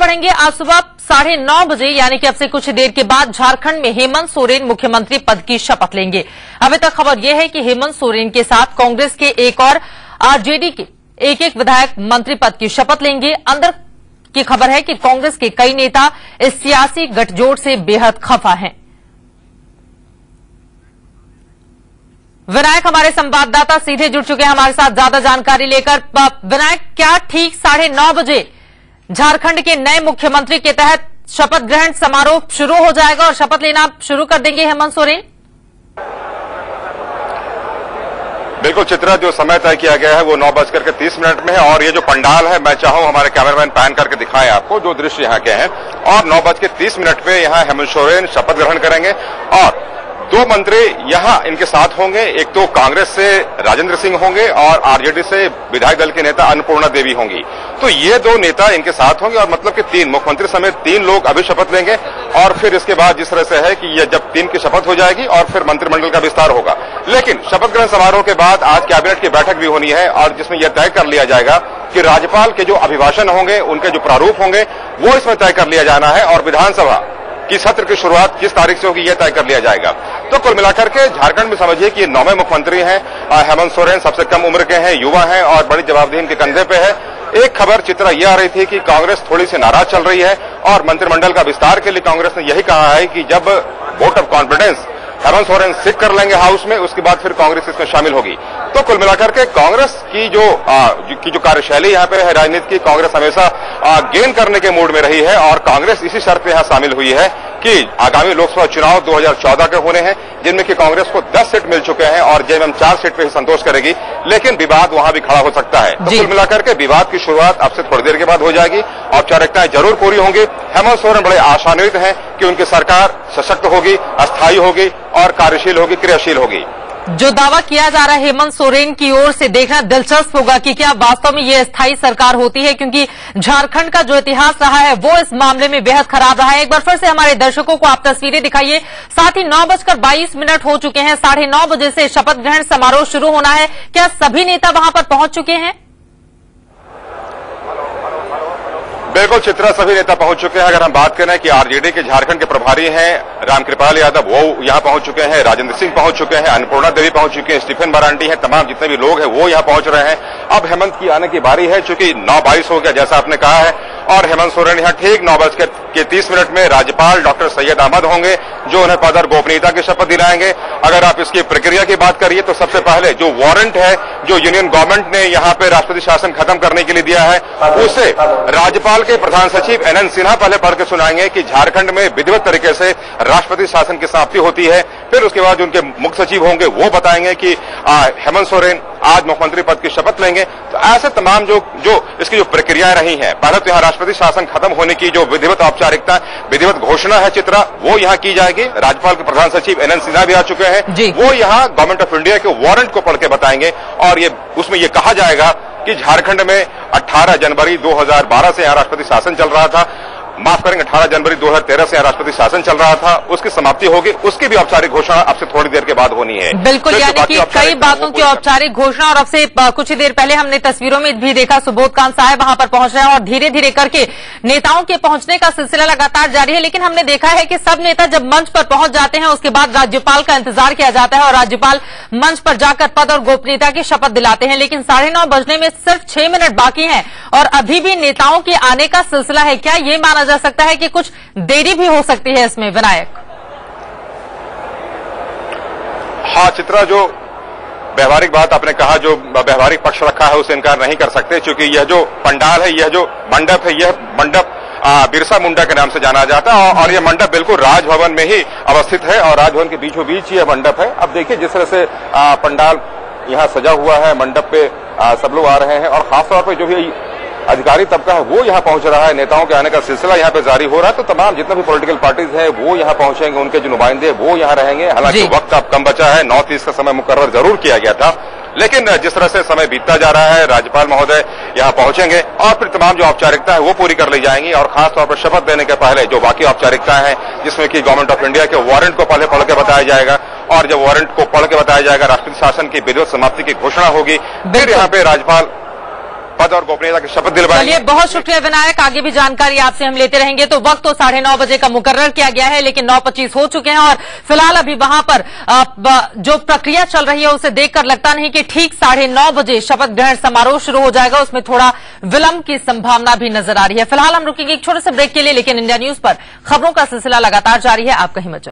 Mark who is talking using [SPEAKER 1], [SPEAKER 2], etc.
[SPEAKER 1] बढ़ेंगे। आज सुबह 9:30 बजे यानी कि अब से कुछ देर के बाद झारखंड में हेमंत सोरेन मुख्यमंत्री पद की शपथ लेंगे। अभी तक खबर यह है कि हेमंत सोरेन के साथ कांग्रेस के एक और आरजेडी के एक विधायक मंत्री पद की शपथ लेंगे। अंदर की खबर है कि कांग्रेस के कई नेता इस सियासी गठजोड़ से बेहद खफा हैं। विनायक हमारे संवाददाता सीधे जुड़ चुके हैं हमारे साथ ज्यादा जानकारी लेकर। विनायक, क्या ठीक 9:30 बजे झारखंड के नए मुख्यमंत्री के तहत शपथ ग्रहण समारोह शुरू हो जाएगा और शपथ लेना शुरू कर देंगे हेमंत सोरेन?
[SPEAKER 2] बिल्कुल चित्रा, जो समय तय किया गया है वो 9:30 में है और ये जो पंडाल है, मैं चाहूं हमारे कैमरामैन पैन करके दिखाएं आपको जो दृश्य यहाँ के हैं। और 9:30 पे यहाँ हेमंत सोरेन शपथ ग्रहण करेंगे और 2 मंत्री यहाँ इनके साथ होंगे। एक तो कांग्रेस से राजेंद्र सिंह होंगे और आरजेडी से विधायक दल के नेता अन्नपूर्णा देवी होंगी। तो ये 2 नेता इनके साथ होंगे और मतलब कि 3 मुख्यमंत्री समेत 3 लोग अभी शपथ लेंगे और फिर इसके बाद जिस तरह से है कि ये जब 3 की शपथ हो जाएगी और फिर मंत्रिमंडल का विस्तार होगा। लेकिन शपथ ग्रहण समारोह के बाद आज कैबिनेट की बैठक भी होनी है और जिसमें यह तय कर लिया जाएगा कि राज्यपाल के जो अभिभाषण होंगे, उनके जो प्रारूप होंगे, वो इसमें तय कर लिया जाना है और विधानसभा की सत्र की शुरुआत किस तारीख से होगी यह तय कर लिया जाएगा। तो कुल मिलाकर के झारखंड में समझिए कि 9वें मुख्यमंत्री हैं। हेमंत सोरेन सबसे कम उम्र के हैं, युवा हैं और बड़ी जवाबदेही इनके कंधे पे है। एक खबर चित्रा यह आ रही थी कि कांग्रेस थोड़ी सी नाराज चल रही है और मंत्रिमंडल का विस्तार के लिए कांग्रेस ने यही कहा है कि जब vote of confidence Hemant Soren seek कर लेंगे हाउस में, उसके बाद फिर कांग्रेस इसमें शामिल होगी। तो कुल मिलाकर के कांग्रेस की जो कार्यशैली यहाँ पे है राजनीति की, कांग्रेस हमेशा गेन करने के मूड में रही है और कांग्रेस इसी शर्त पे यहाँ शामिल हुई है कि आगामी लोकसभा चुनाव 2014 के होने हैं, जिनमें कि कांग्रेस को 10 सीट मिल चुके हैं और जेएमएम 4 सीट पे ही संतोष करेगी, लेकिन विवाद वहां भी खड़ा हो सकता है। तो कुल मिलाकर के विवाद की शुरुआत अब से थोड़ी देर के बाद हो जाएगी। औपचारिकताएं जरूर पूरी होंगी। हेमंत सोरेन बड़े आशान्वित हैं कि उनकी सरकार सशक्त होगी, अस्थायी होगी और कार्यशील होगी, क्रियाशील होगी।
[SPEAKER 1] जो दावा किया जा रहा है हेमंत सोरेन की ओर से, देखना दिलचस्प होगा कि क्या वास्तव में ये स्थायी सरकार होती है, क्योंकि झारखंड का जो इतिहास रहा है वो इस मामले में बेहद खराब रहा है। एक बार फिर से हमारे दर्शकों को आप तस्वीरें दिखाइए। साथ ही 9:22 हो चुके हैं। 9:30 बजे से शपथ ग्रहण समारोह शुरू होना है। क्या सभी नेता वहां पर पहुंच चुके हैं?
[SPEAKER 2] बिल्कुल चित्रा, सभी नेता पहुंच चुके हैं। अगर हम बात करें कि आरजेडी के झारखंड के प्रभारी हैं रामकृपाल यादव, वो यहां पहुंच चुके हैं, राजेंद्र सिंह पहुंच चुके हैं, अन्नपूर्णा देवी पहुंच चुके हैं, स्टीफन मरांडी हैं, तमाम जितने भी लोग हैं वो यहां पहुंच रहे हैं। अब हेमंत की आने की बारी है, चूंकि 9:22 हो गया जैसा आपने कहा है और हेमंत सोरेन यहां ठीक 9:30 में राज्यपाल डॉक्टर सैयद अहमद होंगे जो उन्हें पद और गोपनीयता की शपथ दिलाएंगे। अगर आप इसकी प्रक्रिया की बात करिए तो सबसे पहले जो वारंट है जो यूनियन गवर्नमेंट ने यहाँ पे राष्ट्रपति शासन खत्म करने के लिए दिया है, उसे राज्यपाल के प्रधान सचिव एनएन सिन्हा पहले पढ़ के सुनाएंगे कि झारखंड में विधिवत तरीके से राष्ट्रपति शासन की समाप्ति होती है। फिर उसके बाद उनके मुख्य सचिव होंगे वो बताएंगे कि हेमंत सोरेन आज मुख्यमंत्री पद की शपथ लेंगे। तो ऐसे तमाम जो इसकी जो प्रक्रियाएं रही हैं, पहले तो यहाँ राष्ट्रपति शासन खत्म होने की जो विधिवत औपचारिकता, विधिवत घोषणा है चित्रा, वो यहाँ की जाएगी। राज्यपाल के प्रधान सचिव एनएन सिन्हा भी आ चुके हैं, वो यहाँ गवर्नमेंट ऑफ इंडिया के वारंट को पढ़ के बताएंगे और उसमें ये कहा जाएगा कि झारखंड में 18 जनवरी 2012 से यहाँ राष्ट्रपति शासन चल रहा था, माफ करेंगे 18 जनवरी 2013 से राष्ट्रपति शासन चल रहा था, उसकी समाप्ति होगी, उसकी भी औपचारिक घोषणा अब से थोड़ी देर के बाद होनी है।
[SPEAKER 1] बिल्कुल, यानी कि कई बातों की औपचारिक घोषणा और अब से कुछ ही देर पहले हमने तस्वीरों में भी देखा सुबोध कांत साहब वहां पर पहुंच रहे हैं और धीरे धीरे करके नेताओं के पहुंचने का सिलसिला लगातार जारी है। लेकिन हमने देखा है कि सब नेता जब मंच पर पहुंच जाते हैं उसके बाद राज्यपाल का इंतजार किया जाता है और राज्यपाल मंच पर जाकर पद और गोपनीयता की शपथ दिलाते हैं। लेकिन 9:30 बजने में सिर्फ 6 मिनट बाकी हैं और अभी भी नेताओं के आने का सिलसिला है। क्या ये माना जा सकता है कि कुछ देरी भी हो सकती है इसमें, विनायक?
[SPEAKER 2] हाँ चित्रा, जो व्यवहारिक बात आपने कहा, जो व्यवहारिक पक्ष रखा है उसे इनकार नहीं कर सकते, क्योंकि यह जो पंडाल है, यह जो मंडप है, यह मंडप बिरसा मुंडा के नाम से जाना जाता है और यह मंडप बिल्कुल राजभवन में ही अवस्थित है और राजभवन के बीचों बीच यह मंडप है। अब देखिए जिस तरह से पंडाल यहाँ सजा हुआ है, मंडप पे सब लोग आ रहे हैं और खासतौर पर जो भी अधिकारी तबका है वो यहाँ पहुंच रहा है। नेताओं के आने का सिलसिला यहाँ पे जारी हो रहा है। तो तमाम जितने भी पॉलिटिकल पार्टीज हैं वो यहाँ पहुंचेंगे, उनके जो नुमाइंदे वो यहाँ रहेंगे। हालांकि वक्त अब कम बचा है, 9:30 का समय मुकर्रर जरूर किया गया था, लेकिन जिस तरह से समय बीतता जा रहा है राज्यपाल महोदय यहाँ पहुंचेंगे और फिर तमाम जो औपचारिकता है वो पूरी कर ली जाएंगी और खासतौर पर शपथ देने के पहले जो बाकी औपचारिकताएं हैं, जिसमें कि गवर्नमेंट ऑफ इंडिया के वारंट को पहले पढ़ के बताया जाएगा और जब वारंट को पढ़ के बताया जाएगा राष्ट्रपति शासन की विधिवत समाप्ति की घोषणा होगी। फिर यहाँ पे राज्यपाल पद और गोपनीयता की शपथ दिलवाएंगे।
[SPEAKER 1] चलिए, बहुत शुक्रिया विनायक, आगे भी जानकारी आपसे हम लेते रहेंगे। तो वक्त तो 9:30 बजे का मुकर्रर किया गया है, लेकिन 9:25 हो चुके हैं और फिलहाल अभी वहां पर जो प्रक्रिया चल रही है उसे देखकर लगता नहीं कि ठीक 9:30 बजे शपथ ग्रहण समारोह शुरू हो जाएगा। उसमें थोड़ा विलंब की संभावना भी नजर आ रही है। फिलहाल हम रुकेंगे एक छोटे से ब्रेक के लिए, लेकिन इंडिया न्यूज पर खबरों का सिलसिला लगातार जारी है। आप कहीं मत जाइए।